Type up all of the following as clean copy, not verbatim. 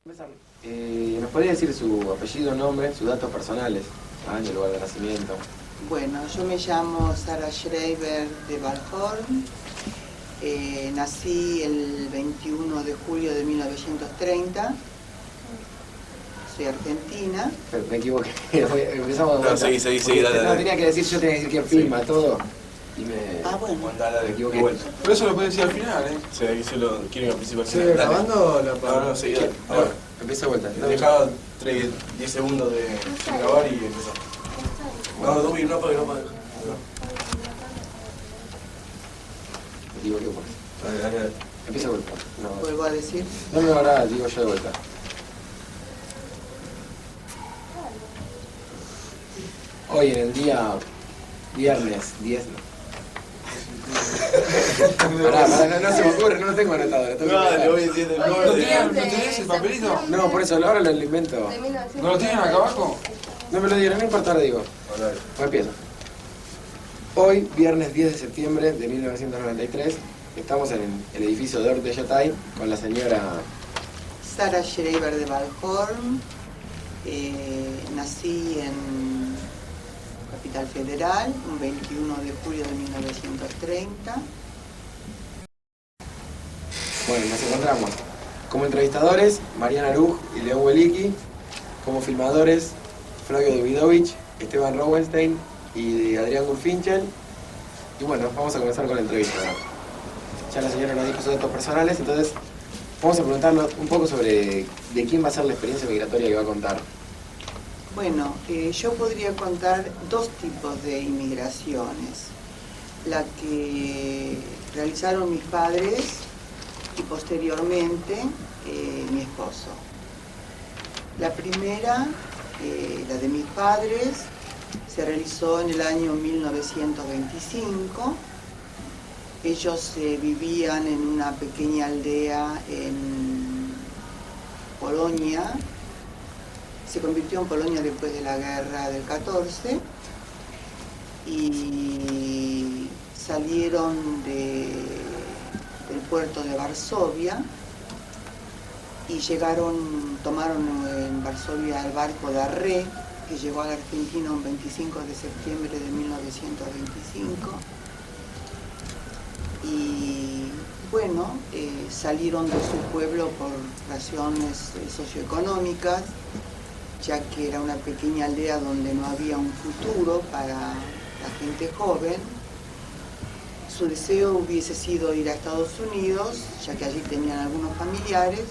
¿Nos podría decir su apellido, nombre, sus datos personales, año, lugar de nacimiento? Bueno, yo me llamo Sara Schreiber de Balhorn. Nací el 21 de julio de 1930. Soy argentina. Pero me equivoqué. Empezamos No, seguí, dale. No, tenía que decir yo, tenía que decir quién filma, todo. Y me... Ah, bueno. Me equivoqué. Pero eso lo puedes decir al final, ¿eh? Sí, ahí se lo quieren participar al ¿Sigue final. Dale. grabando o la No, no, seguí, dale. A ver, empieza de vuelta. Dejaba 10 segundos de grabar y empezar. No, no, no, no, no. Me equivoqué por eso. Dale. Empieza de vuelta. No, Vuelvo a decir. no, ahora digo yo de vuelta. Hoy en el día viernes 10. Pará, no se me ocurre, no lo tengo anotado. Dale, hoy 10 del 9. ¿No tenés el papelito? No, por eso, ahora lo invento. ¿No lo tienen acá abajo? No me lo dieron, no importa, ahora digo. Pues empiezo. Hoy, viernes 10 de septiembre de 1993, estamos en el edificio de Orte Yatay con la señora... Sara Schreiber de Balhorn. Nací en Capital Federal, un 21 de julio de 1930. Bueno, nos encontramos como entrevistadores Mariana Aruj y León Welicki, como filmadores Flavio Davidovich, Esteban Rowenstein y Adrián Gurfinchel. Y bueno, vamos a comenzar con la entrevista. Ya la señora nos dijo sus datos personales, entonces vamos a preguntarle un poco sobre de quién va a ser la experiencia migratoria que va a contar. Bueno, yo podría contar dos tipos de inmigraciones. La que realizaron mis padres y posteriormente mi esposo. La primera, la de mis padres, se realizó en el año 1925. Ellos vivían en una pequeña aldea en Polonia. Se convirtió en Polonia después de la guerra del 14 y salieron del puerto de Varsovia y tomaron en Varsovia el barco Darré, que llegó a la Argentina un 25 de septiembre de 1925. Y bueno, salieron de su pueblo por razones socioeconómicas, ya que era una pequeña aldea donde no había un futuro para la gente joven. Su deseo hubiese sido ir a Estados Unidos, ya que allí tenían algunos familiares,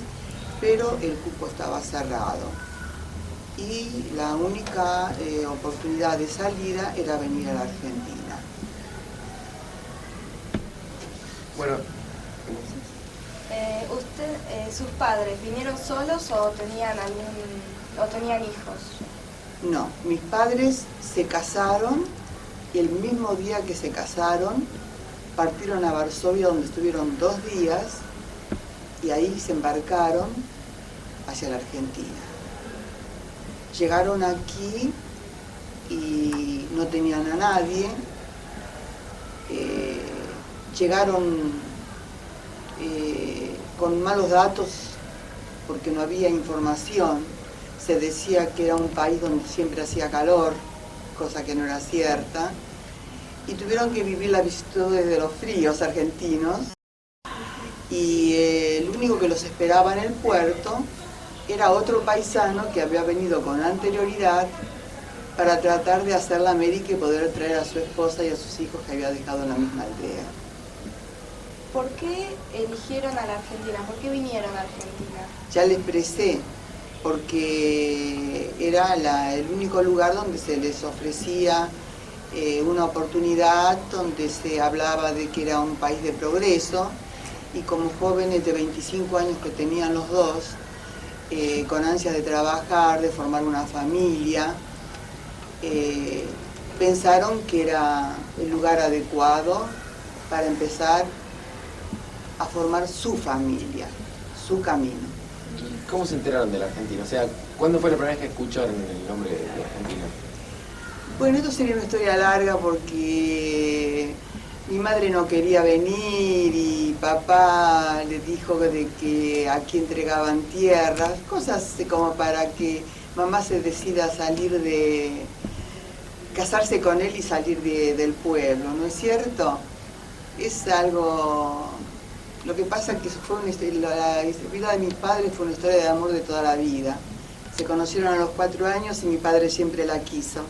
pero el cupo estaba cerrado. Y la única oportunidad de salida era venir a la Argentina. Bueno, ¿Sus padres vinieron solos o tenían hijos? No, mis padres se casaron y el mismo día que se casaron partieron a Varsovia, donde estuvieron 2 días y ahí se embarcaron hacia la Argentina. Llegaron aquí y no tenían a nadie. Llegaron con malos datos porque no había información. Se decía que era un país donde siempre hacía calor, cosa que no era cierta, y tuvieron que vivir las vicisitudes de los fríos argentinos, y el único que los esperaba en el puerto era otro paisano que había venido con anterioridad para tratar de hacer la América y poder traer a su esposa y a sus hijos que había dejado en la misma aldea. ¿Por qué eligieron a la Argentina? ¿Por qué vinieron a Argentina? Ya les expresé, porque era el único lugar donde se les ofrecía una oportunidad, donde se hablaba de que era un país de progreso, y como jóvenes de 25 años que tenían los dos, con ansias de trabajar, de formar una familia, pensaron que era el lugar adecuado para empezar a formar su familia, su camino. ¿y cómo se enteraron de la Argentina? O sea, ¿cuándo fue la primera vez que escucharon el nombre de la Argentina? Bueno, esto sería una historia larga porque Mi madre no quería venir y papá le dijo de que aquí entregaban tierras, cosas como para que mamá se decida salir de, casarse con él y salir del pueblo, ¿no es cierto? Es algo, lo que pasa es que fue la vida de mis padres fue una historia de amor de toda la vida. Se conocieron a los 4 años y mi padre siempre la quiso,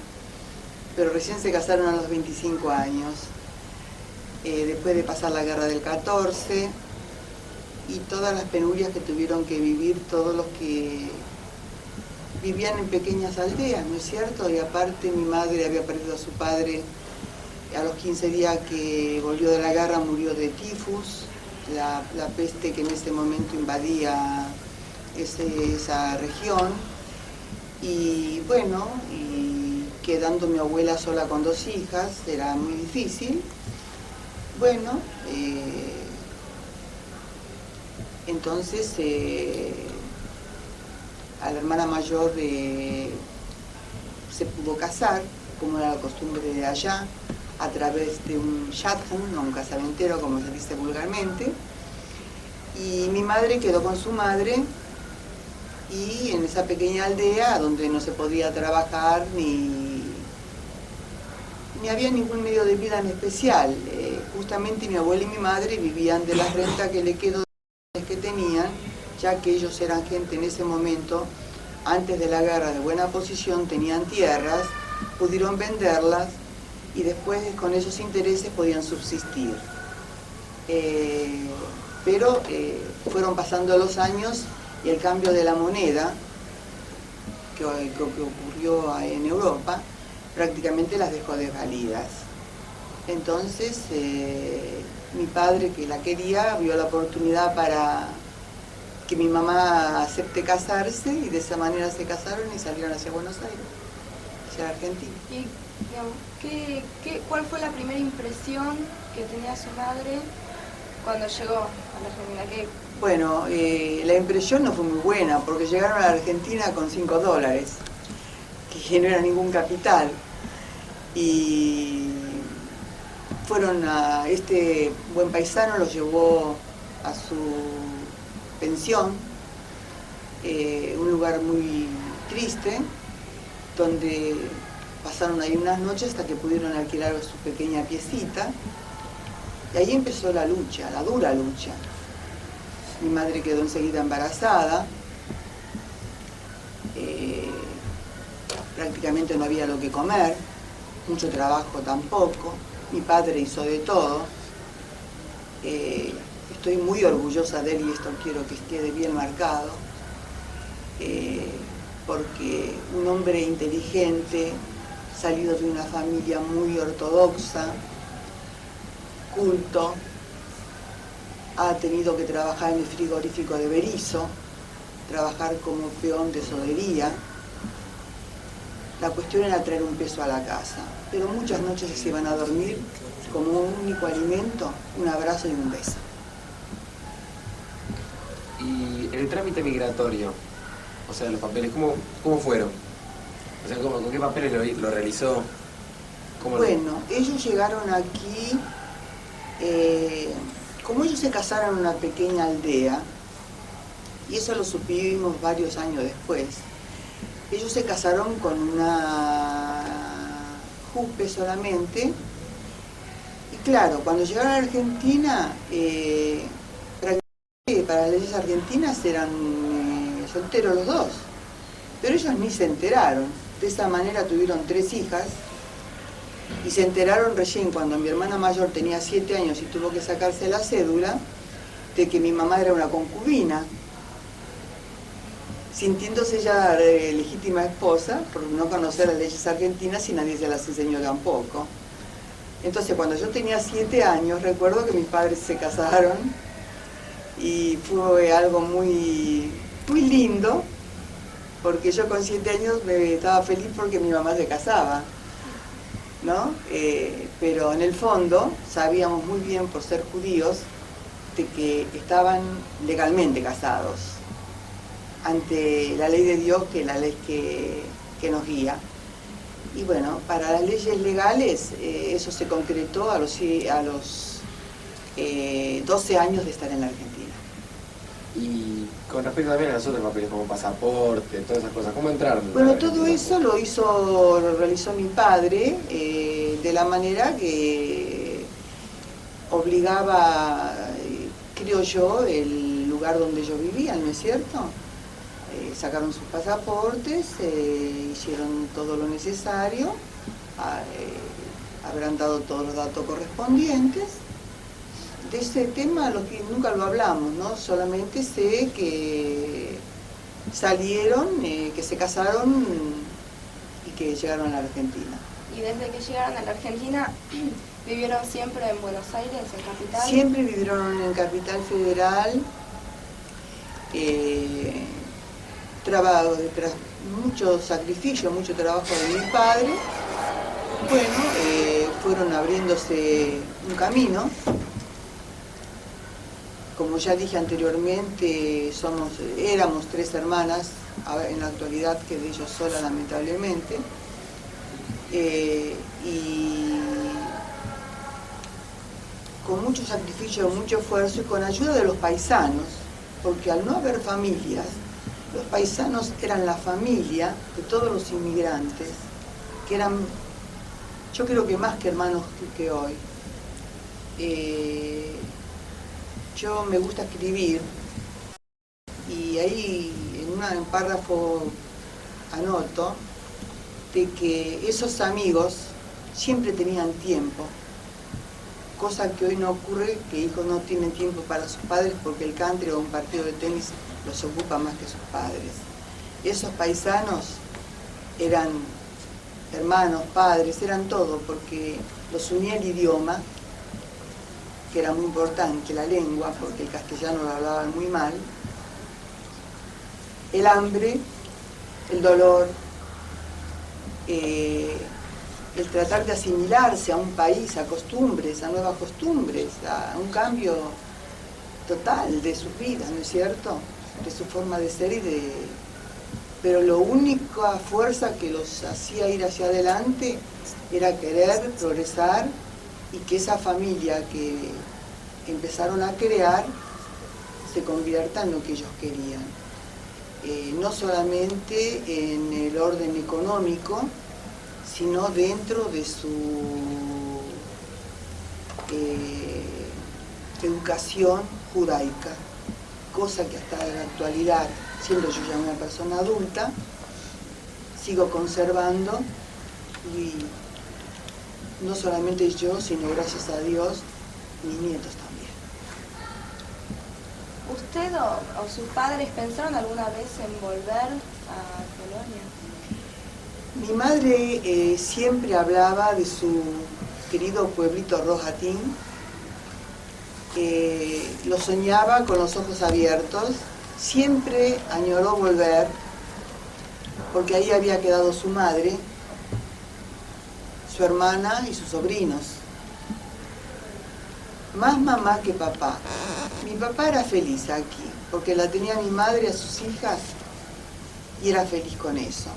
pero recién se casaron a los 25 años. Después de pasar la guerra del 14 y todas las penurias que tuvieron que vivir todos los que vivían en pequeñas aldeas, ¿no es cierto? Y aparte mi madre había perdido a su padre a los 15 días que volvió de la guerra, murió de tifus, la peste que en ese momento invadía esa región. Y bueno, y quedando mi abuela sola con 2 hijas, era muy difícil. Bueno, entonces a la hermana mayor se pudo casar, como era la costumbre de allá, a través de un shadchan, o un casamentero, como se dice vulgarmente, y mi madre quedó con su madre, y en esa pequeña aldea donde no se podía trabajar ni había ningún medio de vida en especial. Justamente mi abuela y mi madre vivían de la renta que le quedó que tenían, ya que ellos eran gente en ese momento, antes de la guerra, de buena posición, tenían tierras, pudieron venderlas y después con esos intereses podían subsistir. Pero fueron pasando los años y el cambio de la moneda que ocurrió en Europa prácticamente las dejó desvalidas. Entonces mi padre, que la quería, vio la oportunidad para que mi mamá acepte casarse y de esa manera se casaron y salieron hacia Buenos Aires, hacia Argentina. ¿Y digamos, cuál fue la primera impresión que tenía su madre cuando llegó a la Argentina? Bueno, la impresión no fue muy buena porque llegaron a la Argentina con $5, que no era ningún capital. Y fueron a este buen paisano, los llevó a su pensión, un lugar muy triste, donde pasaron ahí unas noches hasta que pudieron alquilar su pequeña piecita, y ahí empezó la lucha, la dura lucha. Mi madre quedó enseguida embarazada, prácticamente no había lo que comer, mucho trabajo tampoco, mi padre hizo de todo. Estoy muy orgullosa de él y esto quiero que quede bien marcado, porque un hombre inteligente, salido de una familia muy ortodoxa, culto, ha tenido que trabajar en el frigorífico de Berisso, trabajar como peón de sodería. La cuestión era traer un peso a la casa, pero muchas noches se iban a dormir como un único alimento, un abrazo y un beso. Y el trámite migratorio, o sea, los papeles, ¿cómo fueron? O sea, ¿con qué papeles lo realizó? Bueno, ellos llegaron aquí, como ellos se casaron en una pequeña aldea, y eso lo supimos varios años después, ellos se casaron con una jupe solamente, y claro, cuando llegaron a Argentina, para las leyes argentinas eran solteros los dos, pero ellos ni se enteraron. De esa manera tuvieron 3 hijas y se enteraron recién cuando mi hermana mayor tenía 7 años y tuvo que sacarse la cédula de que mi mamá era una concubina, sintiéndose ya legítima esposa por no conocer las leyes argentinas y nadie se las enseñó tampoco. Entonces cuando yo tenía 7 años recuerdo que mis padres se casaron y fue algo muy, muy lindo, porque yo con 7 años me estaba feliz porque mi mamá se casaba, ¿no? Pero en el fondo sabíamos muy bien, por ser judíos, de que estaban legalmente casados ante la ley de Dios, que es la ley que nos guía. Y bueno, para las leyes legales eso se concretó a los 12 años de estar en la Argentina. Y con respecto también a los otros papeles, como pasaporte, todas esas cosas, ¿cómo entraron? Bueno, todo eso lo realizó mi padre de la manera que obligaba, creo yo, el lugar donde ellos vivían, ¿no es cierto? Sacaron sus pasaportes, hicieron todo lo necesario, habrán dado todos los datos correspondientes. De ese tema nunca lo hablamos, ¿no? Solamente sé que salieron, que se casaron y que llegaron a la Argentina. Y desde que llegaron a la Argentina, ¿vivieron siempre en Buenos Aires, en Capital? Siempre vivieron en Capital Federal, mucho sacrificio, mucho trabajo de mi padre. Bueno, fueron abriéndose un camino. Como ya dije anteriormente, éramos 3 hermanas, en la actualidad quedé yo sola lamentablemente. Y con mucho sacrificio, mucho esfuerzo y con ayuda de los paisanos, porque al no haber familias, los paisanos eran la familia de todos los inmigrantes, que eran, yo creo que más que hermanos que hoy. Yo me gusta escribir y ahí en un párrafo anoto de que esos amigos siempre tenían tiempo, cosa que hoy no ocurre, que hijos no tienen tiempo para sus padres porque el country o un partido de tenis los ocupa más que sus padres. Esos paisanos eran hermanos, padres, eran todo, porque los unía el idioma, que era muy importante, la lengua, porque el castellano lo hablaban muy mal, el hambre, el dolor, el tratar de asimilarse a un país, a costumbres, a nuevas costumbres, a un cambio total de sus vidas, ¿no es cierto?, de su forma de ser pero la única fuerza que los hacía ir hacia adelante era querer progresar y que esa familia que empezaron a crear se convierta en lo que ellos querían. No solamente en el orden económico, sino dentro de su educación judaica, cosa que hasta la actualidad, siendo yo ya una persona adulta, sigo conservando, y no solamente yo, sino gracias a Dios, mis nietos también. ¿Usted o sus padres pensaron alguna vez en volver a Colonia? Mi madre siempre hablaba de su querido pueblito Rojatín, lo soñaba con los ojos abiertos, siempre añoró volver, porque ahí había quedado su madre, su hermana y sus sobrinos. Más mamá que papá. Mi papá era feliz aquí, porque la tenía mi madre a sus hijas y era feliz con eso.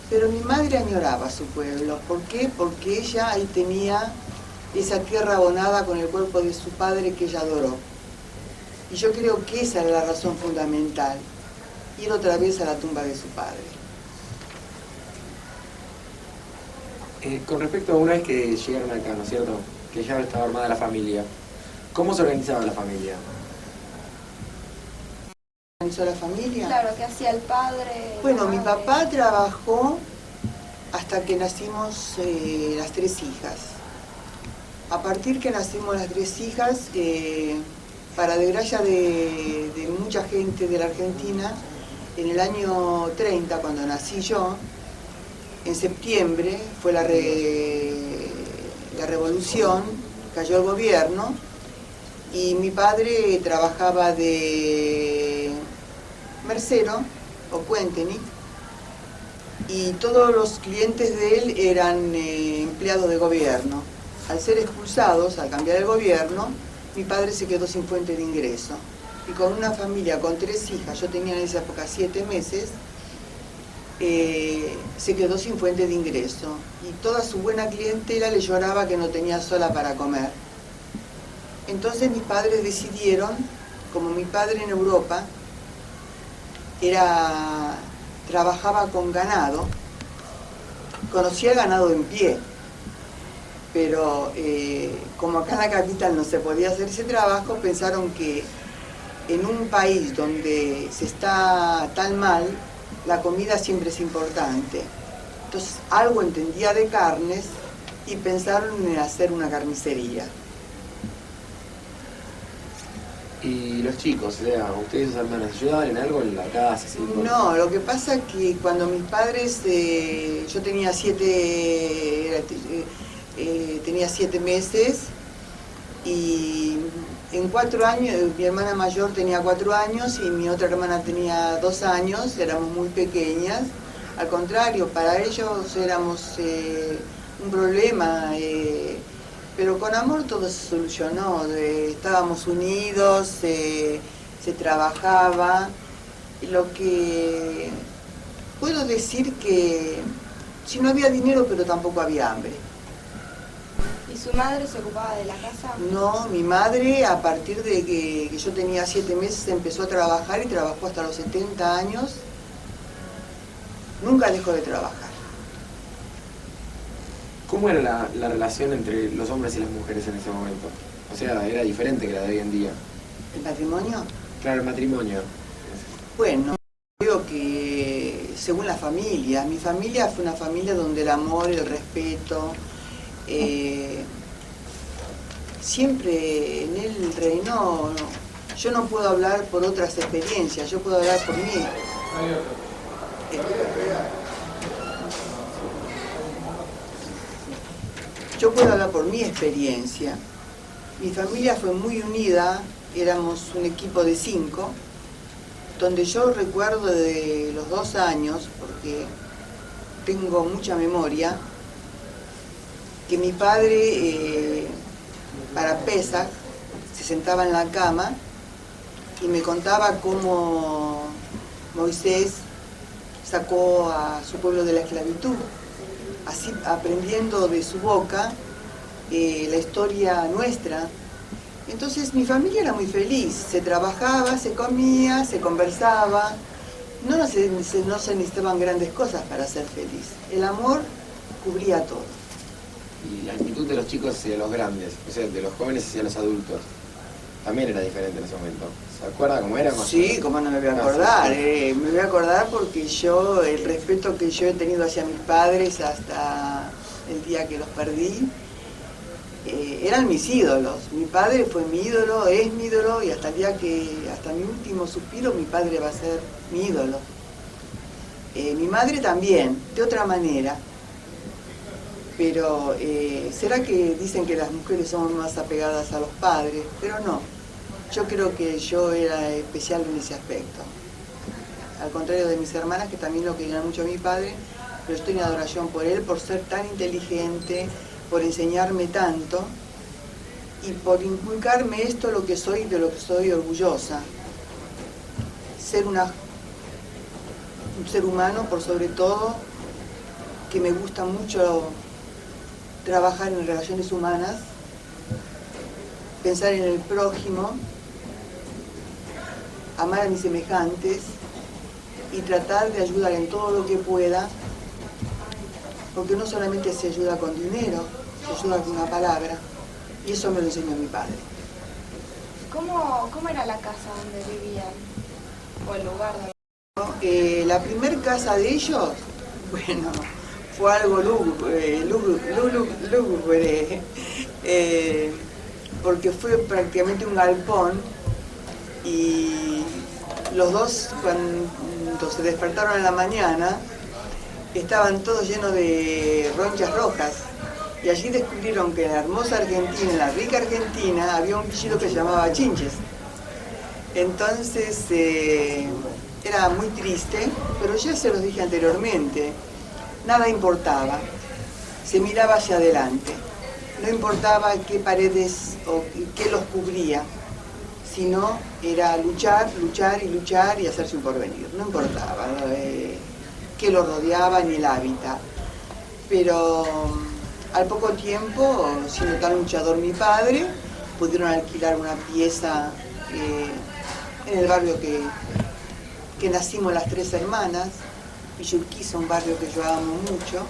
Pero mi madre añoraba su pueblo. ¿Por qué? Porque ella ahí tenía esa tierra abonada con el cuerpo de su padre que ella adoró. Y yo creo que esa era la razón fundamental, ir otra vez a la tumba de su padre. Con respecto a una vez que llegaron acá, ¿no es cierto?, que ya estaba armada la familia, ¿cómo se organizaba la familia? ¿Organizó la familia? Claro, ¿qué hacía el padre? Bueno, mi papá trabajó hasta que nacimos las 3 hijas. A partir que nacimos las 3 hijas, para desgracia de mucha gente de la Argentina, en el año 30, cuando nací yo, en septiembre fue la revolución, cayó el gobierno y mi padre trabajaba de mercero o puenteni y todos los clientes de él eran empleados de gobierno. Al ser expulsados, al cambiar el gobierno, mi padre se quedó sin fuente de ingreso. Y con una familia con 3 hijas, yo tenía en esa época 7 meses, se quedó sin fuente de ingreso y toda su buena clientela le lloraba que no tenía sola para comer. Entonces mis padres decidieron, como mi padre en Europa trabajaba con ganado, conocía el ganado en pie, pero como acá en la capital no se podía hacer ese trabajo, pensaron que en un país donde se está tan mal, la comida siempre es importante. Entonces algo entendía de carnes y pensaron en hacer una carnicería. Y los chicos, o sea, ¿ustedes sus hermanas ayudaban en algo en la casa? ¿Sí? No, lo que pasa es que cuando mis padres, yo tenía 7 meses y en 4 años, mi hermana mayor tenía 4 años y mi otra hermana tenía 2 años, éramos muy pequeñas. Al contrario, para ellos éramos un problema, pero con amor todo se solucionó, estábamos unidos, se trabajaba. Lo que puedo decir que si no había dinero, pero tampoco había hambre. ¿Y su madre se ocupaba de la casa? No, mi madre a partir de que yo tenía 7 meses empezó a trabajar y trabajó hasta los 70 años. Nunca dejó de trabajar. ¿Cómo era la relación entre los hombres y las mujeres en ese momento? O sea, era diferente que la de hoy en día. ¿El matrimonio? Claro, el matrimonio. Bueno, creo que según la familia. Mi familia fue una familia donde el amor, el respeto, siempre en él reinó. Yo no puedo hablar por otras experiencias, yo puedo hablar por mí. Yo puedo hablar por mi experiencia. Mi familia fue muy unida, éramos un equipo de 5, donde yo recuerdo de los 2 años, porque tengo mucha memoria, que mi padre para Pesaj se sentaba en la cama y me contaba cómo Moisés sacó a su pueblo de la esclavitud, así aprendiendo de su boca la historia nuestra. Entonces mi familia era muy feliz, se trabajaba, se comía, se conversaba, no se necesitaban grandes cosas para ser feliz. El amor cubría todo. Y la actitud de los chicos hacia los grandes, o sea, de los jóvenes hacia los adultos, también era diferente en ese momento. ¿Se acuerda cómo era? Sí, cómo no me voy a acordar. Me voy a acordar porque el respeto que yo he tenido hacia mis padres hasta el día que los perdí, eran mis ídolos. Mi padre fue mi ídolo, es mi ídolo y hasta mi último suspiro mi padre va a ser mi ídolo. Mi madre también, de otra manera. Pero será que dicen que las mujeres son más apegadas a los padres, pero no. Yo creo que yo era especial en ese aspecto. Al contrario de mis hermanas, que también lo querían mucho a mi padre, pero estoy en adoración por él, por ser tan inteligente, por enseñarme tanto y por inculcarme esto, lo que soy, de lo que soy orgullosa. Ser un ser humano, por sobre todo, que me gusta mucho trabajar en relaciones humanas, pensar en el prójimo, amar a mis semejantes y tratar de ayudar en todo lo que pueda, porque no solamente se ayuda con dinero, se ayuda con una palabra, y eso me lo enseñó mi padre. ¿Cómo era la casa donde vivían? ¿O el lugar donde... La primer casa de ellos, bueno, fue algo lúgubre, porque fue prácticamente un galpón y los dos cuando se despertaron en la mañana estaban todos llenos de ronchas rojas y allí descubrieron que en la hermosa Argentina, en la rica Argentina, había un bichito que se llamaba chinches. Entonces era muy triste, pero ya se los dije anteriormente, nada importaba, se miraba hacia adelante, no importaba qué paredes o qué los cubría, sino era luchar, luchar y luchar y hacerse un porvenir, no importaba qué que lo rodeaban y el hábitat. Pero al poco tiempo, siendo tan luchador mi padre, pudieron alquilar una pieza en el barrio que nacimos las tres hermanas, Villa Urquiza, un barrio que yo amo mucho.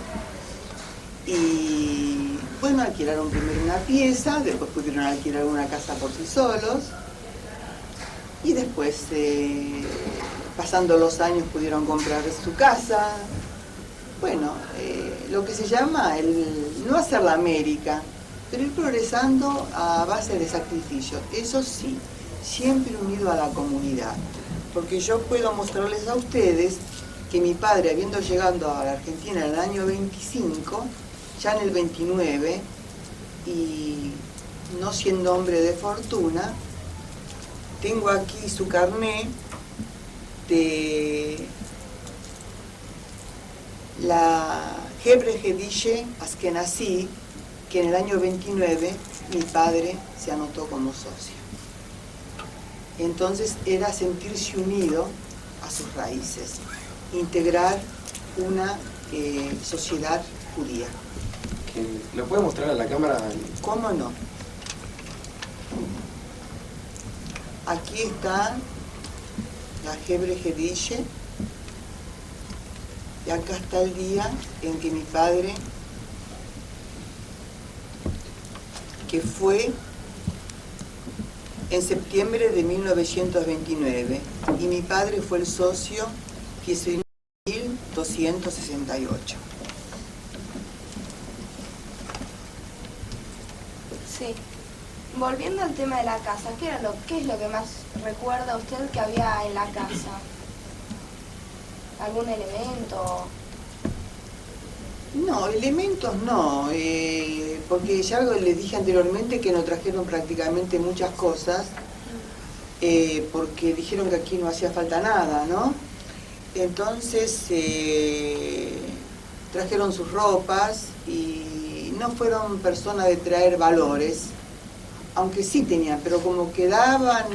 Y bueno, alquilaron primero una pieza, después pudieron alquilar una casa por sí solos, y después, pasando los años, pudieron comprar su casa. Bueno, lo que se llama el no hacer la América, pero ir progresando a base de sacrificio. Eso sí, siempre unido a la comunidad, porque yo puedo mostrarles a ustedes que mi padre, habiendo llegado a la Argentina en el año 25, ya en el 29, y no siendo hombre de fortuna, tengo aquí su carné de la Hebre Hedishe Askenazí, que en el año 29 mi padre se anotó como socio. Entonces era sentirse unido a sus raíces, integrar una sociedad judía. ¿Lo puede mostrar a la cámara? ¿Cómo no? Aquí está la Hebre Hedishe, y acá está el día en que mi padre, que fue en septiembre de 1929, y mi padre fue el socio 1968. Sí. Volviendo al tema de la casa, ¿qué es lo que más recuerda usted que había en la casa? ¿Algún elemento? No, elementos no, porque ya les dije anteriormente que nos trajeron prácticamente muchas cosas, porque dijeron que aquí no hacía falta nada, ¿no? Entonces trajeron sus ropas y no fueron personas de traer valores, aunque sí tenían, pero como quedaban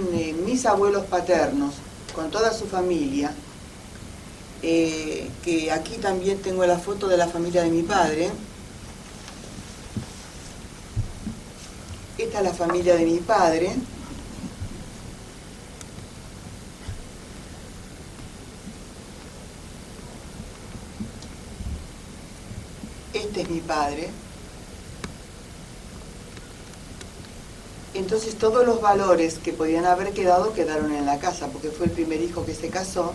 mis abuelos paternos con toda su familia, que aquí también tengo la foto de la familia de mi padre. Esta es la familia de mi padre. Este es mi padre. Entonces todos los valores que podían haber quedado quedaron en la casa, porque fue el primer hijo que se casó.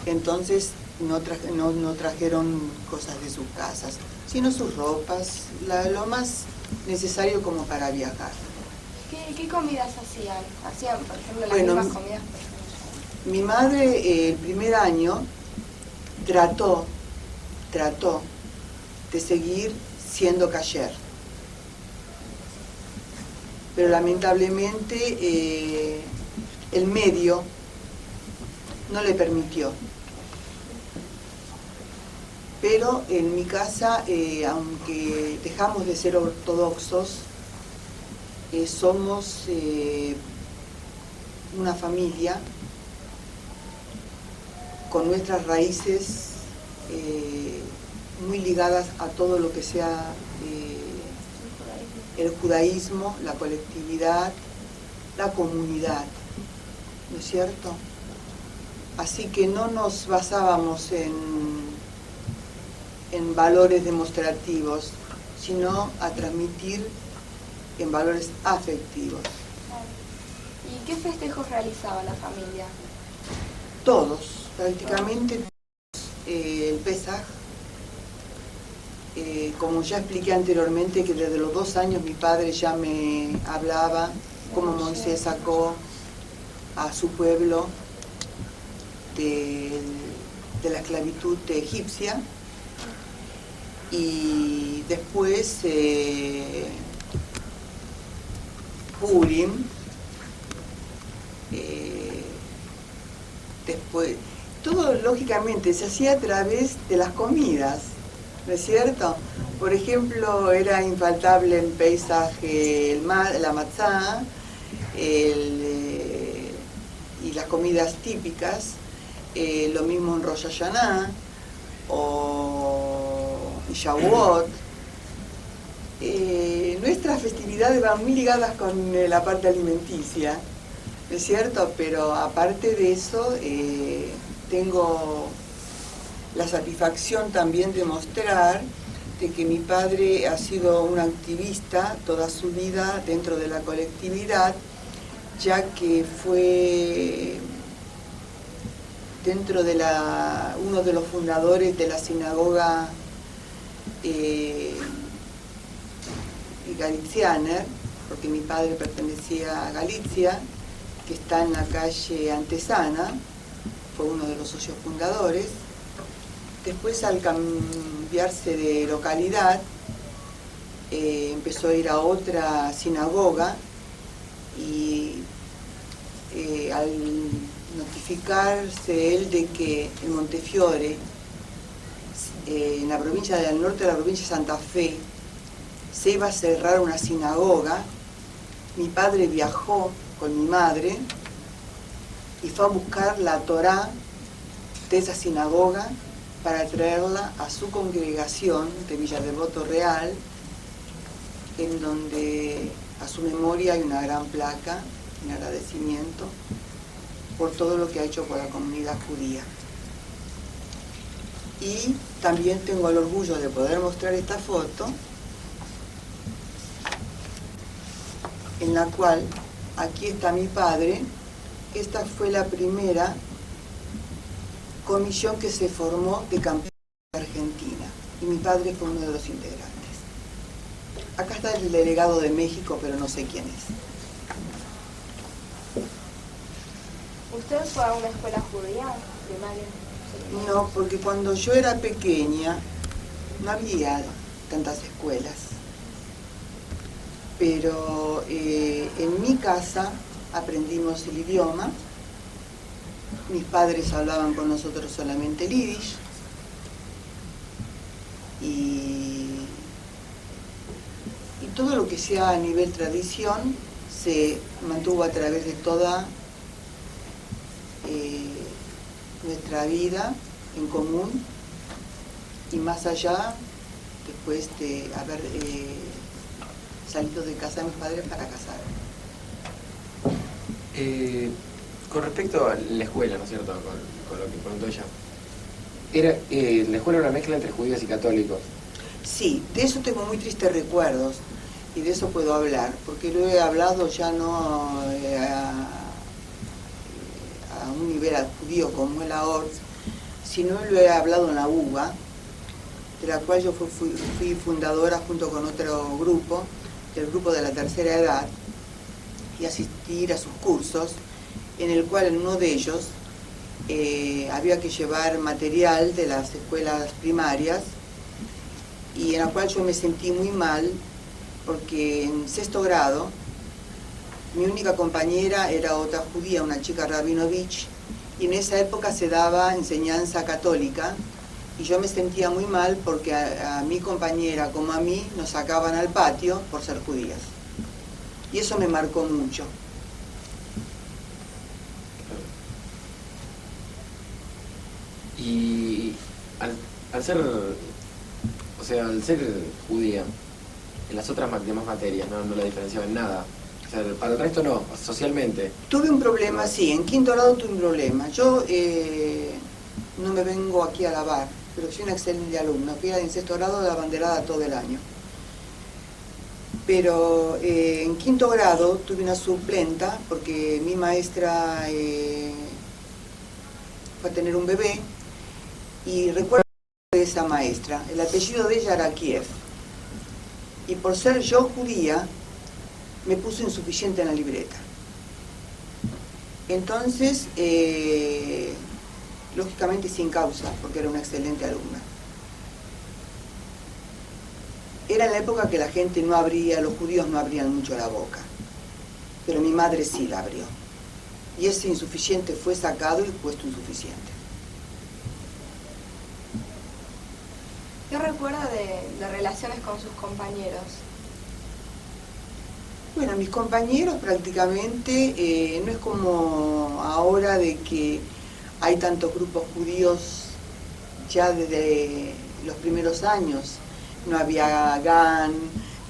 Entonces no trajeron cosas de sus casas, sino sus ropas, lo más necesario como para viajar. ¿Qué comidas hacían? ¿Hacían, por ejemplo, las Bueno, mismas comidas? Mi madre el primer año trató de seguir siendo kasher, pero lamentablemente el medio no le permitió. Pero en mi casa, aunque dejamos de ser ortodoxos, somos una familia con nuestras raíces muy ligadas a todo lo que sea el judaísmo, la colectividad, la comunidad, ¿no es cierto? Así que no nos basábamos en valores demostrativos, sino a transmitir en valores afectivos. ¿Y qué festejos realizaba la familia? Todos, prácticamente el Pesaj, como ya expliqué anteriormente, que desde los 2 años mi padre ya me hablaba cómo Moisés sacó a su pueblo de la esclavitud egipcia, y después Purim, después, todo lógicamente se hacía a través de las comidas, ¿no es cierto? Por ejemplo, era infaltable en Pesaj la matzá, y las comidas típicas, lo mismo en Rosh Hashanah, o Shavuot. Nuestras festividades van muy ligadas con la parte alimenticia, ¿no es cierto? Pero aparte de eso, tengo la satisfacción también de mostrar de que mi padre ha sido un activista toda su vida dentro de la colectividad, ya que fue dentro de uno de los fundadores de la sinagoga Galicianer, porque mi padre pertenecía a Galicia, que está en la calle Antesana, fue uno de los socios fundadores. Después, al cambiarse de localidad, empezó a ir a otra sinagoga y al notificarse él de que en Montefiore, en la provincia del norte de la provincia de Santa Fe, se iba a cerrar una sinagoga, mi padre viajó con mi madre y fue a buscar la Torá de esa sinagoga para traerla a su congregación de Villa Devoto Real, en donde a su memoria hay una gran placa en agradecimiento por todo lo que ha hecho por la comunidad judía. Y también tengo el orgullo de poder mostrar esta foto, en la cual, aquí está mi padre. Esta fue la primera comisión que se formó de campeones de Argentina, y mi padre fue uno de los integrantes. Acá está el delegado de México, pero no sé quién es. ¿Usted fue a una escuela judía primaria? No, porque cuando yo era pequeña no había tantas escuelas. Pero en mi casa aprendimos el idioma. Mis padres hablaban con nosotros solamente el yiddish. Y todo lo que sea a nivel tradición se mantuvo a través de toda nuestra vida en común, y más allá, después de haber salido de casa de mis padres para casar. Con respecto a la escuela, ¿no es cierto? Con lo que preguntó ella. La escuela era una mezcla entre judíos y católicos. Sí, de eso tengo muy tristes recuerdos, y de eso puedo hablar, porque lo he hablado ya no a un nivel judío como es la ORS, sino lo he hablado en la UBA, de la cual yo fui fundadora junto con otro grupo, el grupo de la tercera edad, y asistir a sus cursos, en el cual en uno de ellos había que llevar material de las escuelas primarias, y en la cual yo me sentí muy mal, porque en sexto grado mi única compañera era otra judía, una chica Rabinovich, y en esa época se daba enseñanza católica, y yo me sentía muy mal porque a mi compañera como a mí nos sacaban al patio por ser judías. Y eso me marcó mucho. Y al ser judía, en las otras demás materias no la diferenciaba en nada. O sea, para el resto no, socialmente. Tuve un problema, sí, en quinto grado tuve un problema. Yo no me vengo aquí a alabar, pero soy una excelente alumna. Fui en sexto grado de la banderada todo el año. Pero en quinto grado tuve una suplenta, porque mi maestra fue a tener un bebé, y recuerdo de esa maestra, el apellido de ella era Kiev. Y por ser yo judía, me puso insuficiente en la libreta. Entonces, lógicamente sin causa, porque era una excelente alumna. Era en la época que la gente no abría, los judíos no abrían mucho la boca, pero mi madre sí la abrió. Y ese insuficiente fue sacado y puesto insuficiente. ¿Qué recuerda de relaciones con sus compañeros? Bueno, mis compañeros prácticamente no es como ahora de que hay tantos grupos judíos ya desde los primeros años. No había GAN,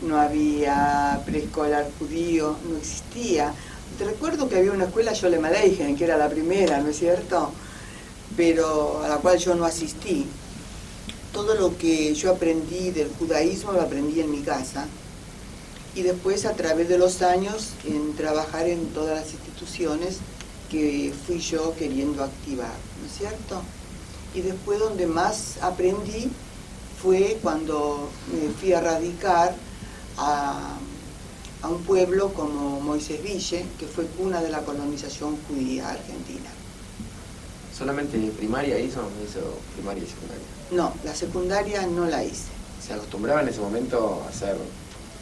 no había preescolar judío, no existía. Te recuerdo que había una escuela Sholem Aleichem, que era la primera, ¿no es cierto? Pero a la cual yo no asistí. Todo lo que yo aprendí del judaísmo lo aprendí en mi casa. Y después, a través de los años, en trabajar en todas las instituciones que fui yo queriendo activar, ¿no es cierto? Y después donde más aprendí fue cuando me fui a radicar a un pueblo como Moisés Ville, que fue cuna de la colonización judía argentina. ¿Solamente primaria hizo primaria y secundaria? No, la secundaria no la hice. ¿Se acostumbraba en ese momento a hacer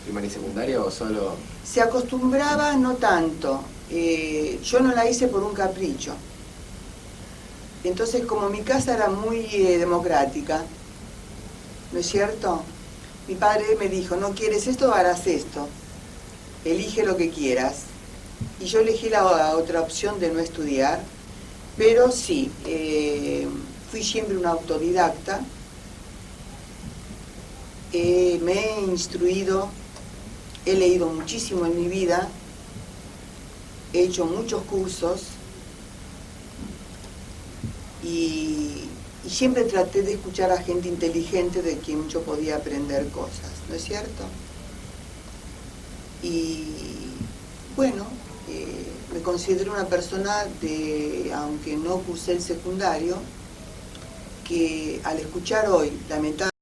primaria y secundaria o solo...? Se acostumbraba no tanto. Yo no la hice por un capricho. Entonces, como mi casa era muy democrática, ¿no es cierto? Mi padre me dijo, no quieres esto, harás esto. Elige lo que quieras. Y yo elegí la otra opción de no estudiar, pero sí, fui siempre una autodidacta. Me he instruido, he leído muchísimo en mi vida, he hecho muchos cursos y siempre traté de escuchar a gente inteligente de quien yo podía aprender cosas, ¿no es cierto? Y bueno, me considero una persona aunque no cursé el secundario, que al escuchar hoy, lamentablemente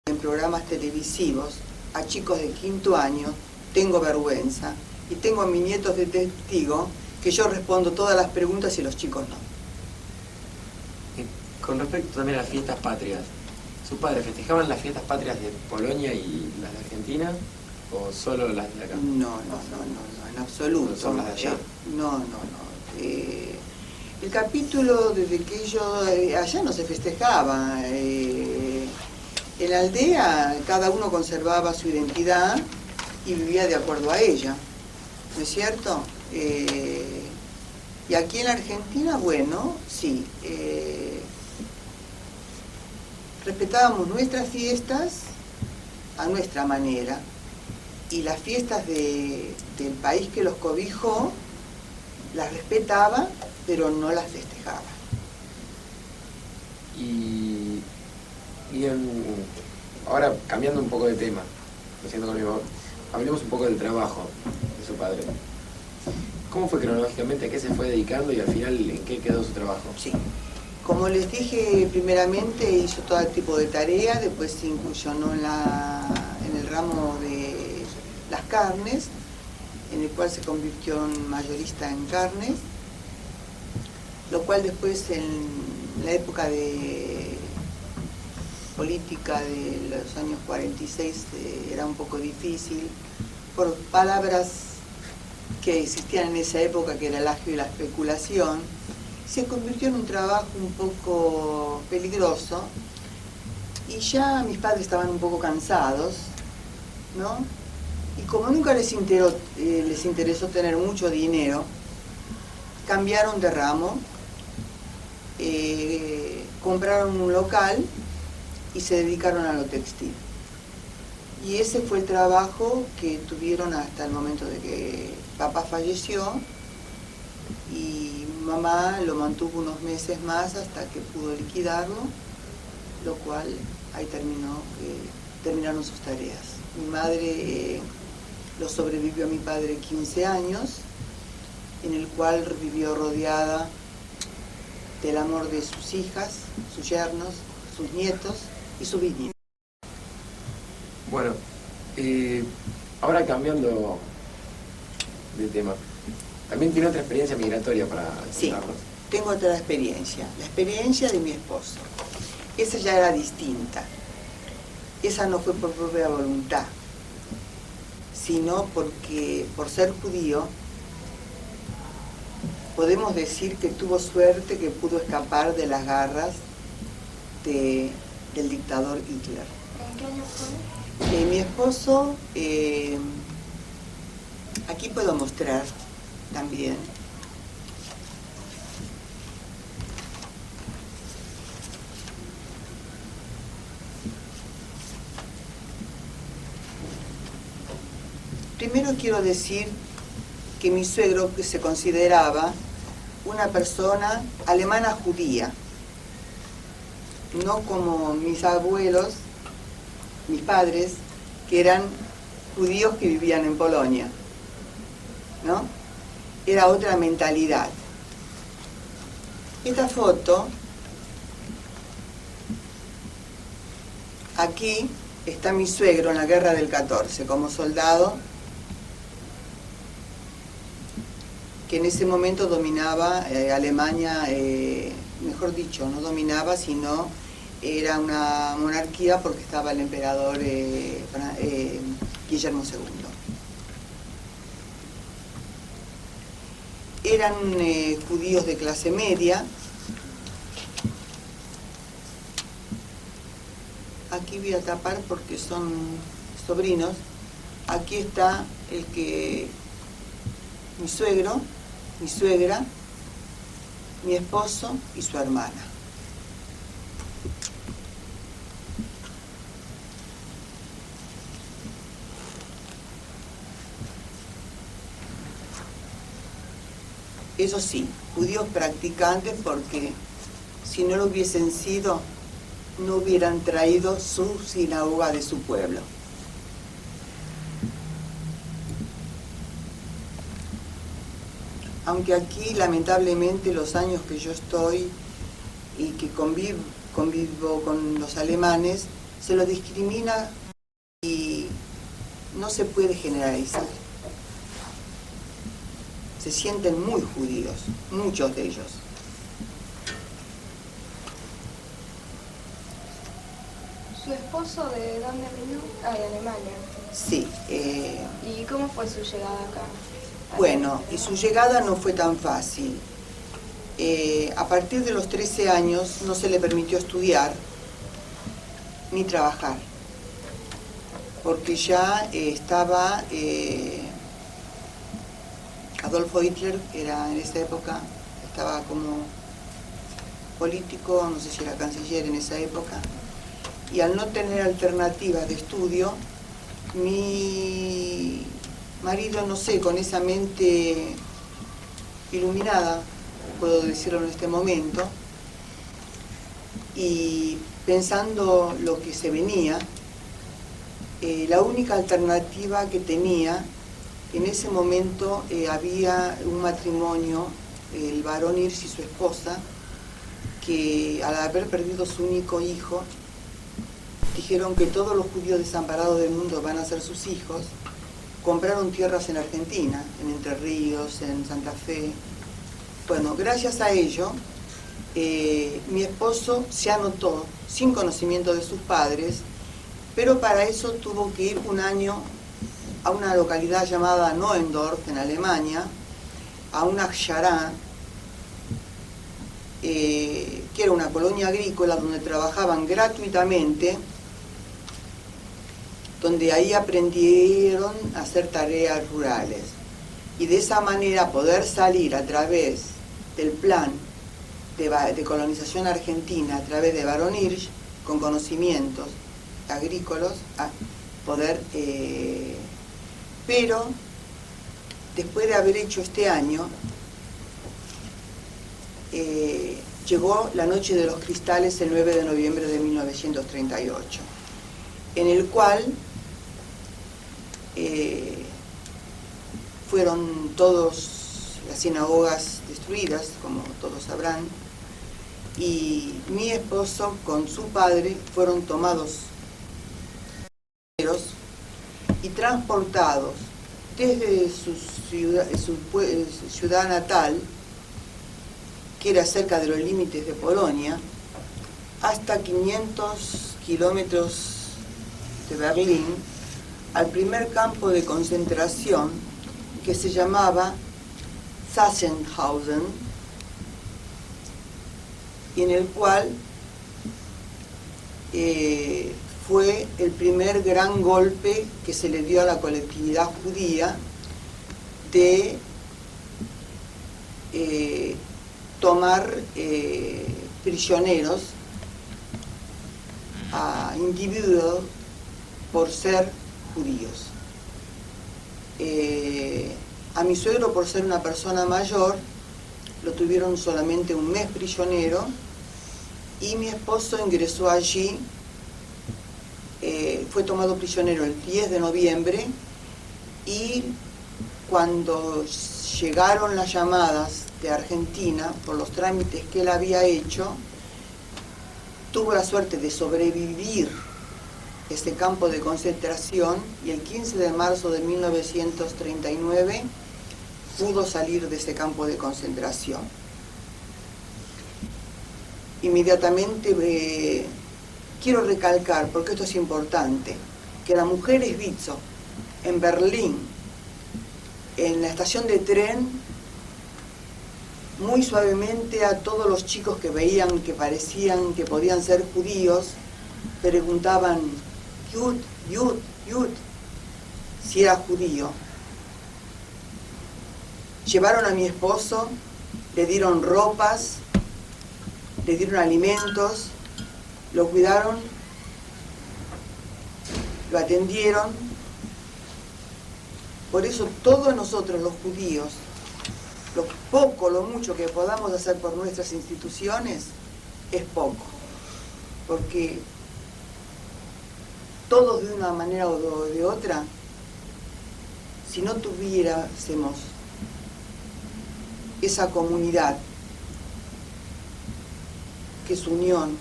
en programas televisivos, a chicos de 5º año, tengo vergüenza y tengo a mis nietos de testigo que yo respondo todas las preguntas y los chicos no. Con respecto también a las fiestas patrias, ¿sus padres festejaban las fiestas patrias de Polonia y las de Argentina o solo las de acá? No, en absoluto. ¿Son las de allá? No. El capítulo desde que allá no se festejaba. En la aldea cada uno conservaba su identidad y vivía de acuerdo a ella, ¿no es cierto? Y aquí en la Argentina, bueno, sí, respetábamos nuestras fiestas a nuestra manera y las fiestas del país que los cobijó las respetaba, pero no las festejaba. Y ahora cambiando un poco de tema, lo siento conmigo, hablemos un poco del trabajo de su padre. ¿Cómo fue cronológicamente? ¿A qué se fue dedicando y al final en qué quedó su trabajo? Sí. Como les dije, primeramente hizo todo tipo de tareas, después se incursionó en el ramo de las carnes, en el cual se convirtió en mayorista en carnes, lo cual después en la época de política de los años 46 era un poco difícil, por palabras que existían en esa época, que era el agio y la especulación, se convirtió en un trabajo un poco peligroso y ya mis padres estaban un poco cansados, ¿no? Y como nunca les interesó tener mucho dinero, cambiaron de ramo, compraron un local y se dedicaron a lo textil. Y ese fue el trabajo que tuvieron hasta el momento de que papá falleció y mamá lo mantuvo unos meses más hasta que pudo liquidarlo, lo cual ahí terminaron sus tareas. Mi madre lo sobrevivió a mi padre 15 años, en el cual vivió rodeada del amor de sus hijas, sus yernos, sus nietos y su bisnieto. Bueno, ahora cambiando de tema, también tiene otra experiencia migratoria para Sí, contarnos. tengo otra experiencia, la experiencia de mi esposo. Esa ya era distinta. Esa no fue por propia voluntad, sino porque por ser judío podemos decir que tuvo suerte, que pudo escapar de las garras del dictador Hitler. ¿En qué año fue? Mi esposo, aquí puedo mostrar también. Primero quiero decir que mi suegro que se consideraba una persona alemana judía, no como mis abuelos, mis padres, que eran judíos que vivían en Polonia, ¿no? Era otra mentalidad. Esta foto, aquí está mi suegro en la guerra del 14 como soldado, que en ese momento dominaba Alemania, mejor dicho, no dominaba, sino era una monarquía porque estaba el emperador Guillermo II. Eran judíos de clase media. Aquí voy a tapar porque son sobrinos. Aquí está mi suegro, mi suegra, mi esposo y su hermana. Eso sí, judíos practicantes, porque si no lo hubiesen sido, no hubieran traído su sinagoga de su pueblo. Aunque aquí, lamentablemente, los años que yo estoy y que convivo con los alemanes, se los discrimina y no se puede generalizar. Se sienten muy judíos, muchos de ellos. ¿Su esposo de dónde vino? Ah, de Alemania. Sí. ¿Y cómo fue su llegada acá? Bueno, y su llegada no fue tan fácil. A partir de los 13 años no se le permitió estudiar ni trabajar, porque ya estaba Adolfo Hitler, era en esa época, estaba como político, no sé si era canciller en esa época, y al no tener alternativas de estudio, mi marido, no sé, con esa mente iluminada, puedo decirlo en este momento, y pensando lo que se venía, la única alternativa que tenía, en ese momento había un matrimonio, el barón Hirsch y su esposa, que al haber perdido su único hijo, dijeron que todos los judíos desamparados del mundo van a ser sus hijos. Compraron tierras en Argentina, en Entre Ríos, en Santa Fe. Bueno, gracias a ello, mi esposo se anotó sin conocimiento de sus padres, pero para eso tuvo que ir un año a una localidad llamada Neuendorf, en Alemania, a una Akshara, que era una colonia agrícola donde trabajaban gratuitamente, donde ahí aprendieron a hacer tareas rurales. Y de esa manera poder salir a través del plan de colonización argentina, a través de Barón Hirsch, con conocimientos agrícolas, a poder... pero, después de haber hecho este año, llegó la Noche de los Cristales el 9 de noviembre de 1938, en el cual fueron todas las sinagogas destruidas, como todos sabrán, y mi esposo con su padre fueron tomados y transportados desde su ciudad natal, que era cerca de los límites de Polonia, hasta 500 kilómetros de Berlín, al primer campo de concentración que se llamaba Sachsenhausen, y en el cual fue el primer gran golpe que se le dio a la colectividad judía de tomar prisioneros a individuos por ser judíos. A mi suegro, por ser una persona mayor, lo tuvieron solamente un mes prisionero y mi esposo ingresó allí, fue tomado prisionero el 10 de noviembre y cuando llegaron las llamadas de Argentina por los trámites que él había hecho, tuvo la suerte de sobrevivir ese campo de concentración y el 15 de marzo de 1939 pudo salir de ese campo de concentración. Inmediatamente quiero recalcar, porque esto es importante, que las mujeres Vizo en Berlín, en la estación de tren, muy suavemente a todos los chicos que veían que parecían que podían ser judíos, preguntaban Yud, Yud, Yud, si era judío. Llevaron a mi esposo, le dieron ropas, le dieron alimentos, lo cuidaron, lo atendieron. Por eso todos nosotros los judíos, lo poco, lo mucho que podamos hacer por nuestras instituciones, es poco. Porque todos de una manera o de otra, si no tuviésemos esa comunidad, que es unión,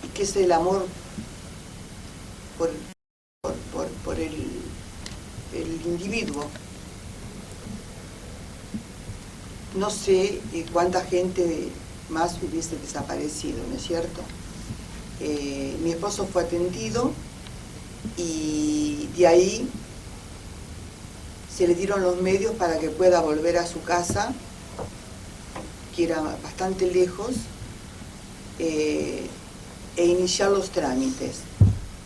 y que es el amor por el individuo, no sé cuánta gente más hubiese desaparecido, ¿no es cierto? Mi esposo fue atendido y de ahí se le dieron los medios para que pueda volver a su casa, que era bastante lejos, e iniciar los trámites.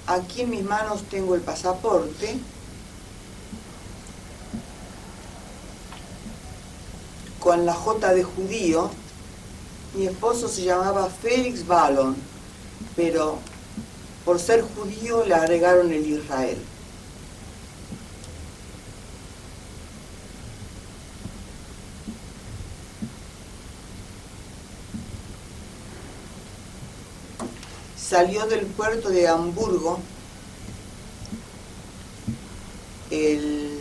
Aquí en mis manos tengo el pasaporte con la J de judío. Mi esposo se llamaba Félix Ballon, pero por ser judío le agregaron el Israel. Salió del puerto de Hamburgo en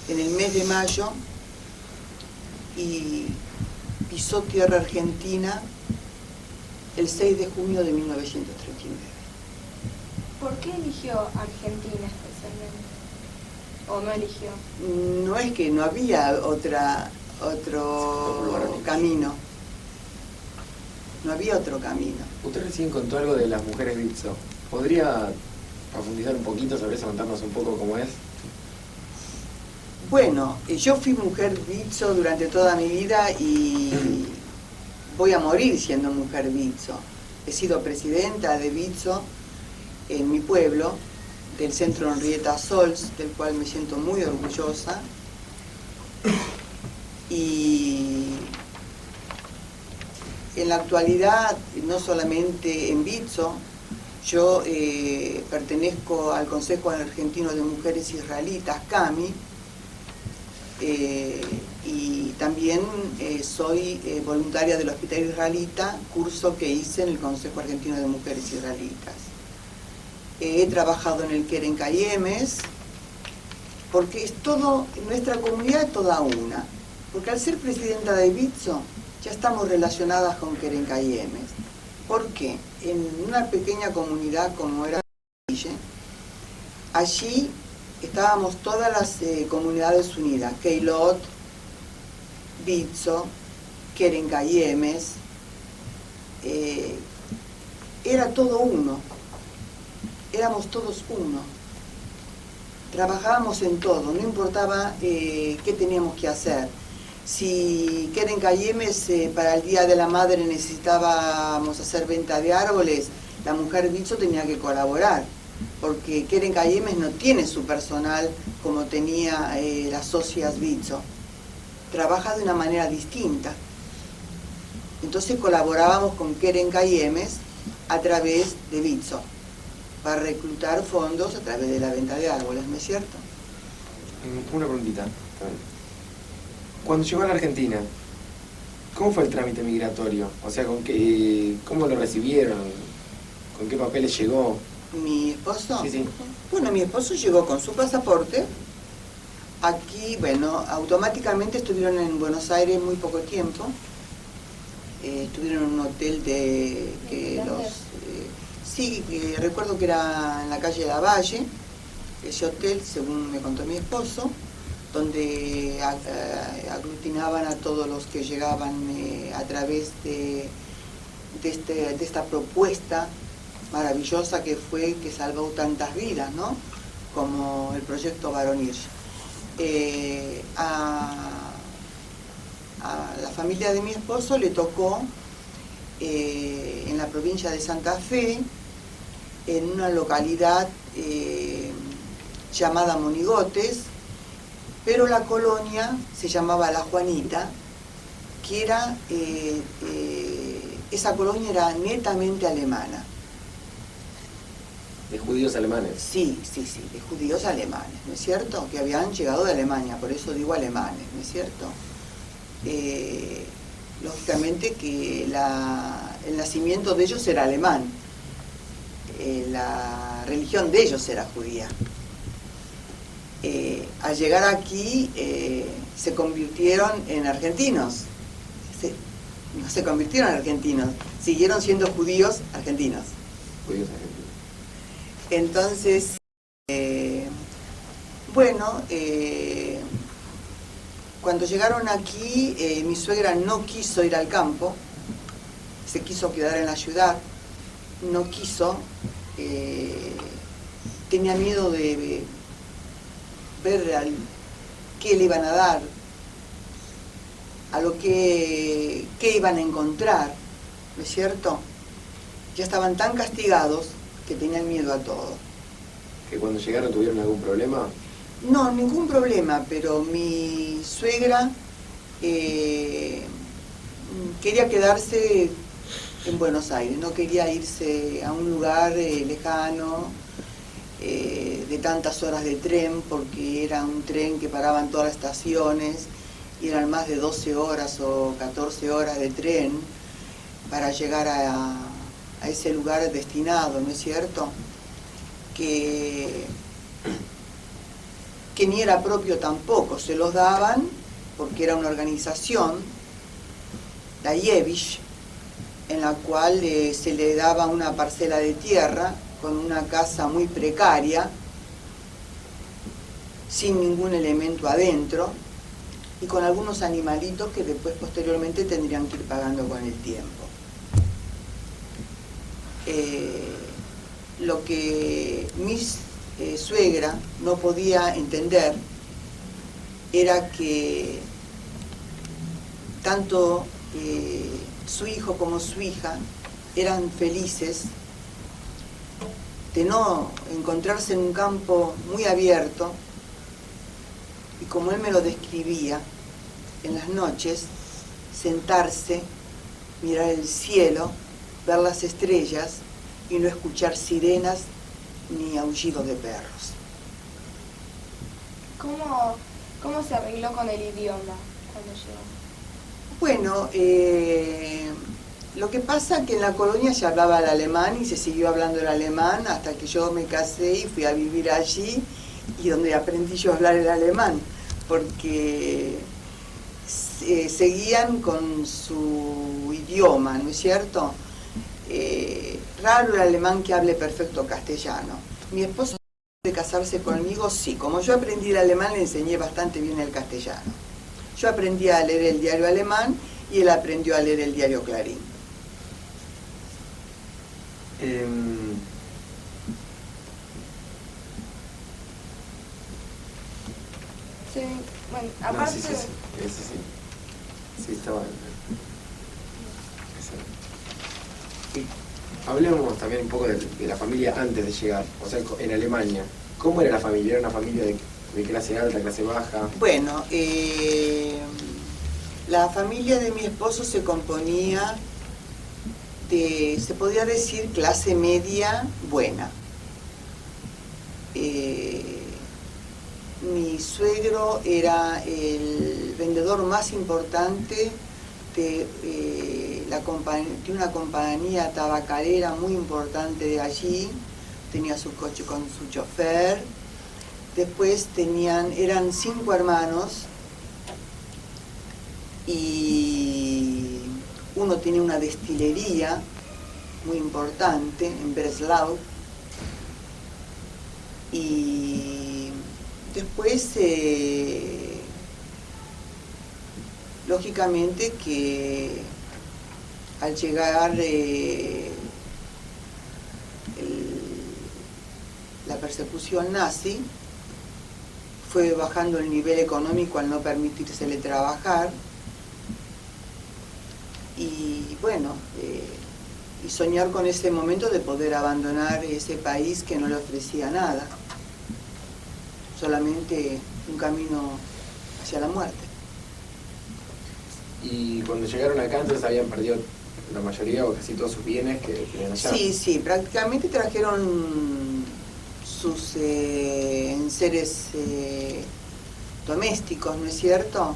el mes de mayo y pisó tierra argentina el 6 de junio de 1939. ¿Por qué eligió Argentina especialmente? ¿O no eligió? No es que no había otro camino. No había otro camino. Usted recién contó algo de las mujeres Vizo. ¿Podría profundizar un poquito sobre eso, contarnos un poco cómo es? Bueno, yo fui mujer Vizo durante toda mi vida y voy a morir siendo mujer Vizo. He sido presidenta de Vizo en mi pueblo, del Centro Henrietta Sols, del cual me siento muy orgullosa. Y en la actualidad, no solamente en Vizo, yo pertenezco al Consejo Argentino de Mujeres Israelitas, CAMI, y también soy voluntaria del Hospital Israelita, curso que hice en el Consejo Argentino de Mujeres Israelitas. He trabajado en el Keren Kayemes, porque es todo, nuestra comunidad es toda una. Porque al ser presidenta de Vizo, ya estamos relacionadas con Keren Kayemes. ¿Por qué? En una pequeña comunidad como era allí estábamos todas las comunidades unidas, Keilot, Vizo, Keren Kayemes, era todo uno, éramos todos uno, trabajábamos en todo, no importaba qué teníamos que hacer. Si Keren Kayemes para el Día de la Madre necesitábamos hacer venta de árboles, la mujer Vizo tenía que colaborar, porque Keren Kayemes no tiene su personal como tenía las socias Vizo. Trabaja de una manera distinta. Entonces colaborábamos con Keren Kayemes a través de Vizo. para reclutar fondos a través de la venta de árboles, ¿no es cierto? Una preguntita. Cuando llegó a la Argentina, ¿cómo fue el trámite migratorio? O sea, ¿cómo lo recibieron? ¿Con qué papeles llegó? ¿Mi esposo? Sí, sí. Bueno, mi esposo llegó con su pasaporte. Aquí, bueno, automáticamente estuvieron en Buenos Aires muy poco tiempo. Estuvieron en un hotel recuerdo que era en la calle Lavalle, ese hotel, según me contó mi esposo, donde aglutinaban a todos los que llegaban a través de esta propuesta maravillosa que salvó tantas vidas, ¿no? Como el proyecto Barón Hirsch. A la familia de mi esposo le tocó en la provincia de Santa Fe, en una localidad llamada Monigotes, pero la colonia se llamaba La Juanita, que era, esa colonia era netamente alemana. ¿De judíos alemanes? Sí, de judíos alemanes, ¿no es cierto? Que habían llegado de Alemania, por eso digo alemanes, ¿no es cierto? Lógicamente que el nacimiento de ellos era alemán, la religión de ellos era judía. Al llegar aquí se convirtieron en argentinos. No se convirtieron en argentinos, siguieron siendo judíos argentinos. Judíos argentinos. Entonces, cuando llegaron aquí, mi suegra no quiso ir al campo, se quiso quedar en la ciudad, no quiso, tenía miedo de ver qué le iban a dar, a lo qué iban a encontrar, ¿no es cierto? Ya estaban tan castigados que tenían miedo a todo. ¿Que cuando llegaron tuvieron algún problema? No, ningún problema, pero mi suegra quería quedarse en Buenos Aires, no quería irse a un lugar lejano, de tantas horas de tren, porque era un tren que paraba en todas las estaciones, y eran más de 12 horas o 14 horas de tren para llegar a ese lugar destinado, ¿no es cierto? Que ni era propio tampoco, se los daban porque era una organización, la Yevich, en la cual se le daba una parcela de tierra con una casa muy precaria, sin ningún elemento adentro, y con algunos animalitos que después posteriormente tendrían que ir pagando con el tiempo. Lo que mi suegra no podía entender era que tanto su hijo como su hija eran felices de no encontrarse en un campo muy abierto, y como él me lo describía, en las noches sentarse, mirar el cielo, ver las estrellas y no escuchar sirenas ni aullidos de perros. ¿Cómo se arregló con el idioma cuando llegó? Bueno, lo que pasa es que en la colonia se hablaba el alemán y se siguió hablando el alemán hasta que yo me casé y fui a vivir allí, y donde aprendí yo a hablar el alemán, porque seguían con su idioma, ¿no es cierto? Raro el alemán que hable perfecto castellano. Mi esposo, de casarse conmigo, sí, como yo aprendí el alemán, le enseñé bastante bien el castellano. Yo aprendí a leer el diario alemán y él aprendió a leer el diario Clarín. Sí, bueno, aparte... No, sí, estaba... Y hablemos también un poco de la familia antes de llegar, o sea, en Alemania. ¿Cómo era la familia? ¿Era una familia de clase alta, clase baja? Bueno, la familia de mi esposo se componía de, se podría decir, clase media buena. mi suegro era el vendedor más importante de una compañía tabacalera muy importante de allí. Tenía su coche con su chofer. Después eran 5 hermanos y uno tenía una destilería muy importante en Breslau. Y después, lógicamente que al llegar la persecución nazi, fue bajando el nivel económico al no permitírsele trabajar. Y bueno, y soñar con ese momento de poder abandonar ese país que no le ofrecía nada, solamente un camino hacia la muerte. Y cuando llegaron acá, entonces habían perdido la mayoría o casi todos sus bienes que tenían allá. Sí, prácticamente trajeron sus enseres domésticos, ¿no es cierto?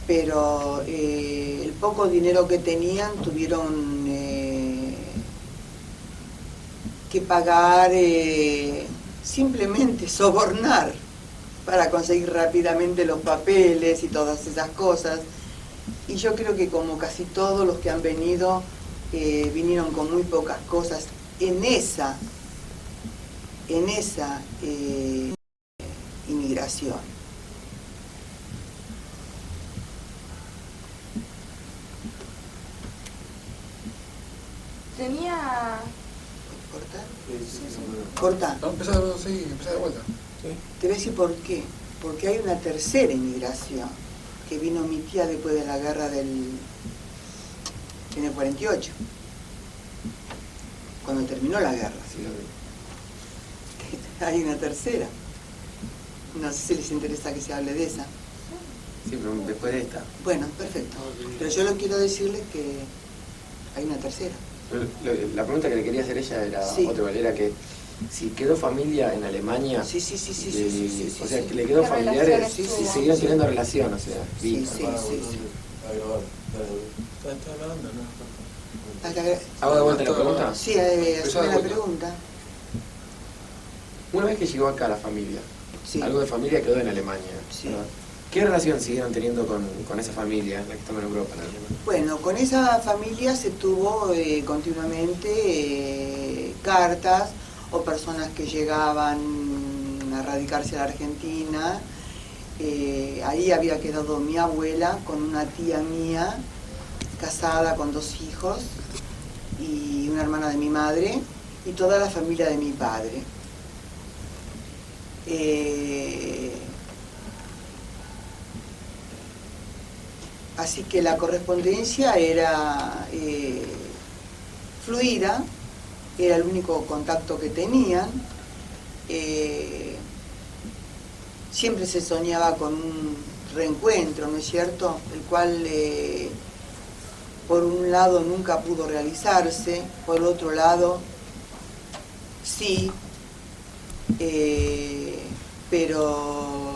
Pero el poco dinero que tenían tuvieron que pagar, simplemente sobornar para conseguir rápidamente los papeles y todas esas cosas. Y yo creo que como casi todos los que han venido, vinieron con muy pocas cosas en esa inmigración. Tenía... ¿Cortar? Sí. Corta. No, empezá de vuelta. Te voy a decir por qué. Porque hay una tercera inmigración, que vino mi tía después de la guerra en el 48, cuando terminó la guerra. Sí, lo vi. Hay una tercera. No sé si les interesa que se hable de esa. Sí, pero después de esta. Bueno, perfecto. Pero yo lo quiero decirles que hay una tercera. La pregunta que le quería hacer ella era Sí. otra manera, que si quedó familia en Alemania, Sí. o sea, que le quedó ¿Qué familiares relaciones y tuvo? siguieron teniendo relación, o sea, Sí, vínculos. sí. A grabar. Está grabando, ¿no? ¿Hago de vuelta la pregunta? Sí, haceme la pregunta. Una vez que llegó acá la familia, Sí. algo de familia quedó en Alemania, Sí. ¿no? ¿Qué relación siguieron teniendo con esa familia, la que estaba en Europa? ¿No? Bueno, con esa familia se tuvo continuamente cartas o personas que llegaban a radicarse a la Argentina. Ahí había quedado mi abuela con una tía mía, casada con 2 hijos, y una hermana de mi madre, y toda la familia de mi padre. Así que la correspondencia era fluida, era el único contacto que tenían. Siempre se soñaba con un reencuentro, ¿no es cierto? El cual, por un lado, nunca pudo realizarse, por otro lado, sí, pero...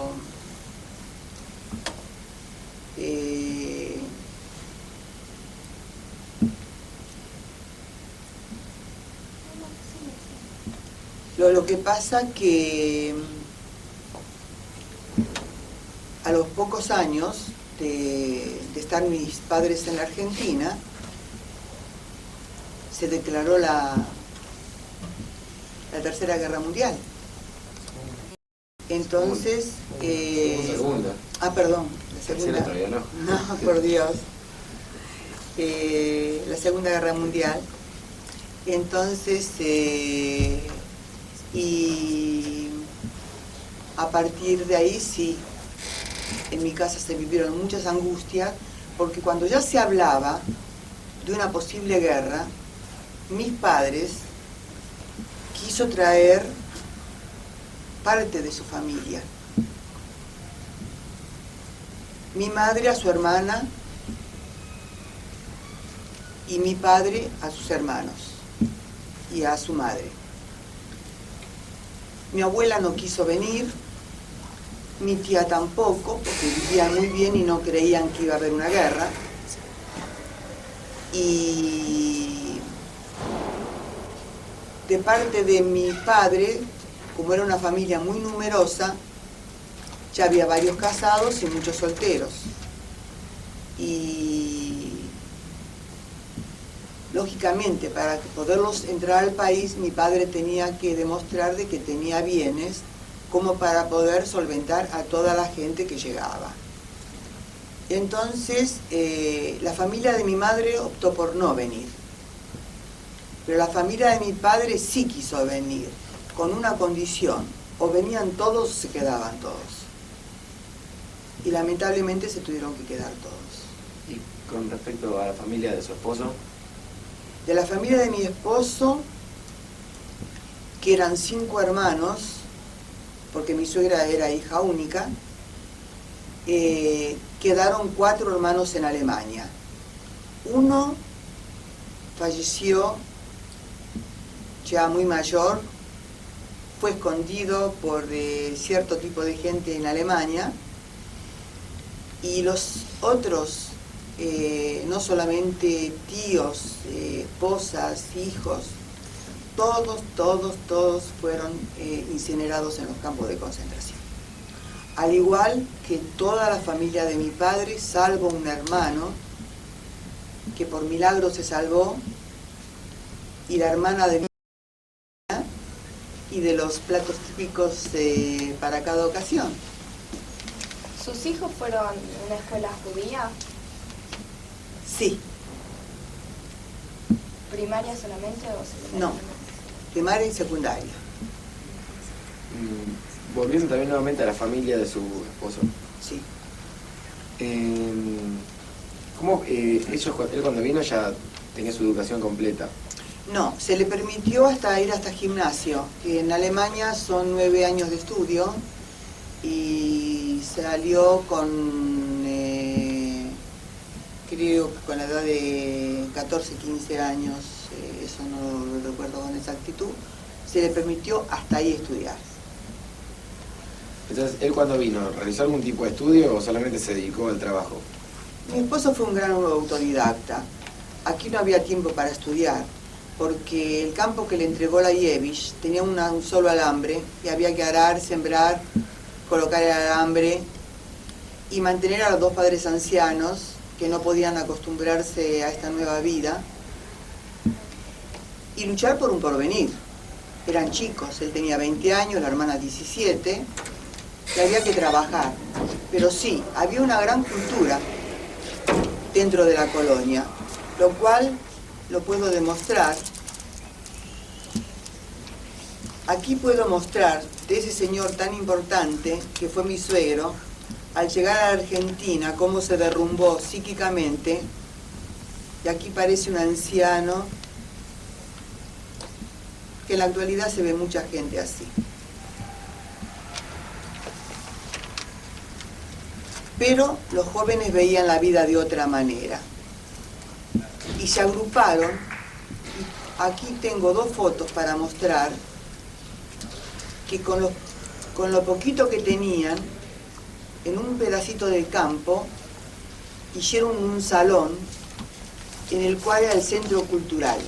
Lo que pasa que a los pocos años de estar mis padres en la Argentina, se declaró la Tercera Guerra Mundial. Entonces... Segunda. Perdón, la Tercera segunda. todavía no. No, por Dios. La Segunda Guerra Mundial. Entonces, y a partir de ahí sí, en mi casa se vivieron muchas angustias, porque cuando ya se hablaba de una posible guerra, mis padres quiso traer parte de su familia. Mi madre a su hermana y mi padre a sus hermanos y a su madre. Mi abuela no quiso venir, mi tía tampoco, porque vivían muy bien y no creían que iba a haber una guerra. Y de parte de mi padre, como era una familia muy numerosa, ya había varios casados y muchos solteros. Y lógicamente, para poderlos entrar al país, mi padre tenía que demostrar de que tenía bienes como para poder solventar a toda la gente que llegaba. Entonces, la familia de mi madre optó por no venir. Pero la familia de mi padre sí quiso venir, con una condición: o venían todos o se quedaban todos. Y lamentablemente se tuvieron que quedar todos. Y con respecto a la familia de su esposo, De la familia de mi esposo, que eran 5 hermanos, porque mi suegra era hija única, quedaron 4 hermanos en Alemania. Uno falleció ya muy mayor, fue escondido por cierto tipo de gente en Alemania, y los otros, no solamente tíos, esposas, hijos, todos fueron incinerados en los campos de concentración. Al igual que toda la familia de mi padre, salvo un hermano, que por milagro se salvó, y la hermana de mi hermana, y de los platos típicos para cada ocasión. ¿Sus hijos fueron a una escuela judía? Sí, ¿Primaria solamente o secundaria? no, primaria y secundaria. volviendo también nuevamente a la familia de su esposo, Sí. ¿cómo él cuando vino ya tenía su educación completa? No, se le permitió ir hasta gimnasio. En Alemania son 9 años de estudio y salió creo que con la edad de 14, 15 años, eso no lo recuerdo con exactitud, se le permitió hasta ahí estudiar. Entonces, ¿él cuando vino, realizó algún tipo de estudio o solamente se dedicó al trabajo? Mi esposo fue un gran autodidacta. Aquí no había tiempo para estudiar, porque el campo que le entregó la Yevich tenía un solo alambre y había que arar, sembrar, colocar el alambre y mantener a los 2 padres ancianos que no podían acostumbrarse a esta nueva vida y luchar por un porvenir. Eran chicos, él tenía 20 años, la hermana 17, y había que trabajar. Pero sí, había una gran cultura dentro de la colonia, lo cual lo puedo demostrar. Aquí puedo mostrar de ese señor tan importante que fue mi suegro, al llegar a la Argentina, cómo se derrumbó psíquicamente, y aquí parece un anciano, que en la actualidad se ve mucha gente así. Pero los jóvenes veían la vida de otra manera y se agruparon. Aquí tengo 2 fotos para mostrar que con lo poquito que tenían, en un pedacito del campo, hicieron un salón en el cual era el centro cultural,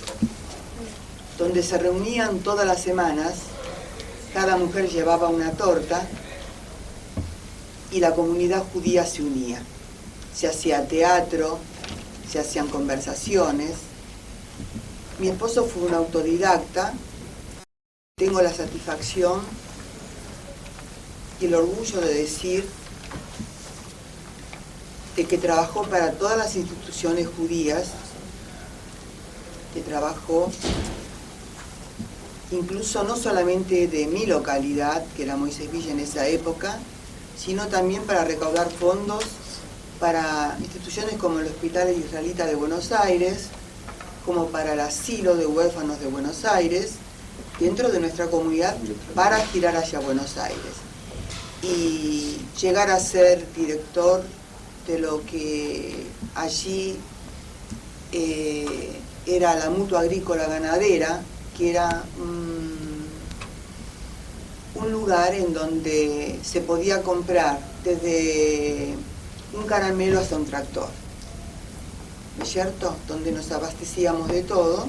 donde se reunían todas las semanas, cada mujer llevaba una torta y la comunidad judía se unía. Se hacía teatro, se hacían conversaciones. Mi esposo fue un autodidacta. Tengo la satisfacción y el orgullo de decir de que trabajó para todas las instituciones judías, que trabajó incluso no solamente de mi localidad, que era Moisés Villa en esa época, sino también para recaudar fondos para instituciones como el Hospital Israelita de Buenos Aires, como para el Asilo de Huérfanos de Buenos Aires, dentro de nuestra comunidad, para girar hacia Buenos Aires. Y llegar a ser director de lo que allí era la Mutua Agrícola Ganadera, que era un lugar en donde se podía comprar desde un caramelo hasta un tractor, ¿no es cierto? Donde nos abastecíamos de todo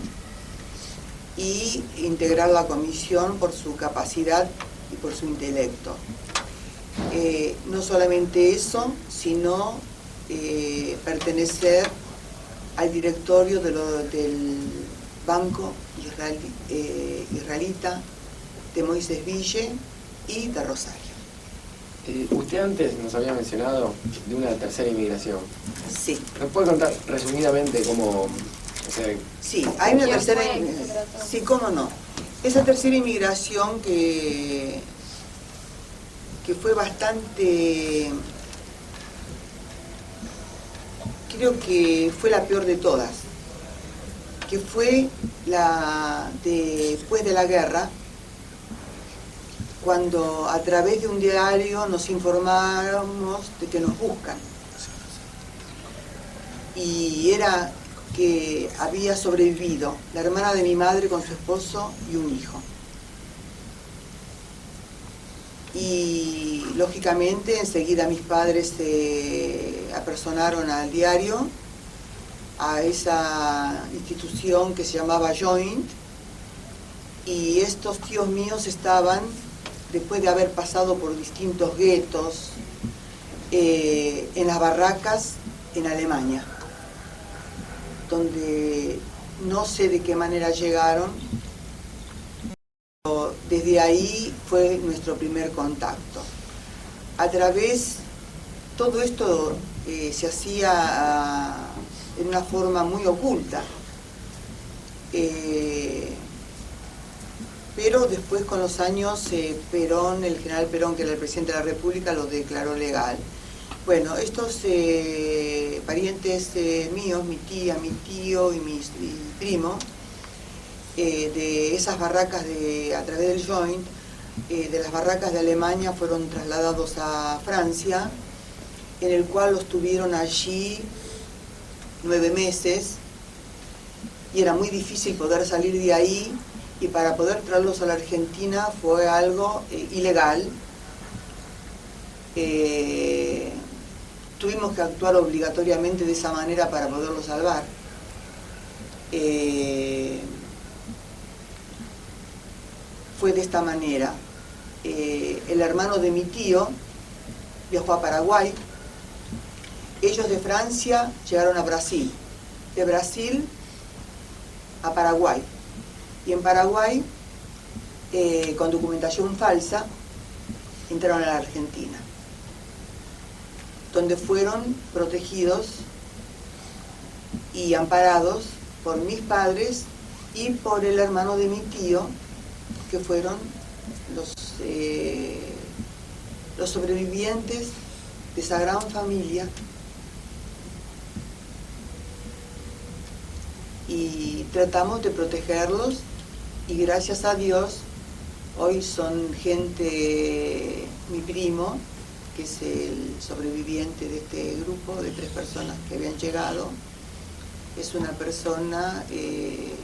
y integrar la comisión por su capacidad y por su intelecto. No solamente eso, sino pertenecer al directorio del Banco Israelita de Moisés Ville y de Rosario. Usted antes nos había mencionado de una tercera inmigración. Sí. ¿Nos puede contar resumidamente cómo, o sea, Sí, hay una ¿Quién tercera fue? ¿Qué se inmigración. trató? Sí, cómo no. Esa tercera inmigración que fue bastante, creo que fue la peor de todas, que fue la después de la guerra, cuando a través de un diario nos informamos de que nos buscan. Y era que había sobrevivido la hermana de mi madre con su esposo y un hijo. Y lógicamente enseguida mis padres se apersonaron al diario, a esa institución que se llamaba Joint, y estos tíos míos estaban, después de haber pasado por distintos guetos, en las barracas en Alemania, donde no sé de qué manera llegaron. Desde ahí fue nuestro primer contacto. A través, todo esto se hacía en una forma muy oculta, pero después con los años Perón, el general Perón, que era el presidente de la República, lo declaró legal. Bueno, estos parientes míos, mi tía, mi tío y mi primo, de esas barracas a través del Joint, de las barracas de Alemania, fueron trasladados a Francia, en el cual los tuvieron allí 9 meses, y era muy difícil poder salir de ahí, y para poder traerlos a la Argentina fue algo ilegal. Tuvimos que actuar obligatoriamente de esa manera para poderlos salvar. Fue de esta manera. El hermano de mi tío viajó a Paraguay. Ellos de Francia llegaron a Brasil. De Brasil a Paraguay. Y en Paraguay, con documentación falsa, entraron a la Argentina, donde fueron protegidos y amparados por mis padres y por el hermano de mi tío, que fueron los sobrevivientes de esa gran familia. Y tratamos de protegerlos, y gracias a Dios hoy son gente, mi primo, que es el sobreviviente de este grupo de 3 personas que habían llegado, es una persona que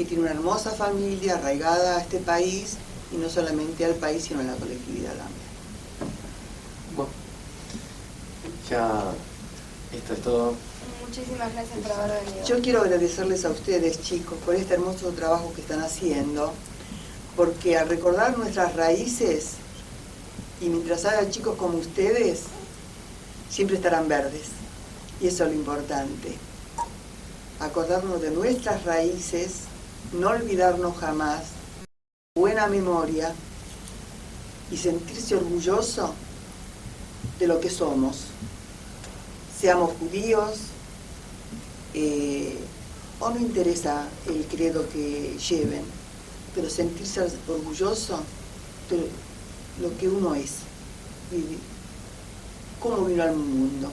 tiene una hermosa familia arraigada a este país, y no solamente al país, sino a la colectividad también. bueno, ya esto es todo. Muchísimas gracias por haber venido. Yo quiero agradecerles a ustedes, chicos, por este hermoso trabajo que están haciendo, porque al recordar nuestras raíces, y mientras haya chicos como ustedes, siempre estarán verdes. Y eso es lo importante. Acordarnos de nuestras raíces, no olvidarnos jamás, buena memoria, y sentirse orgulloso de lo que somos. Seamos judíos, o no interesa el credo que lleven, pero sentirse orgulloso de lo que uno es, y cómo vino al mundo.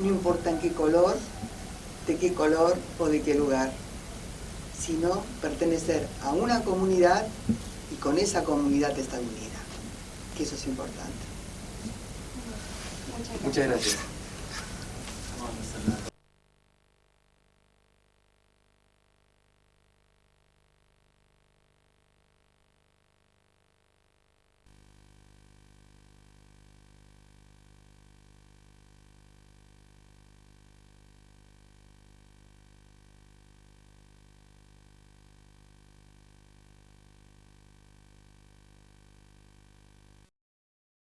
No importa en qué color, de qué color o de qué lugar, sino pertenecer a una comunidad y con esa comunidad estar unida, que eso es importante. Muchas gracias. Muchas gracias.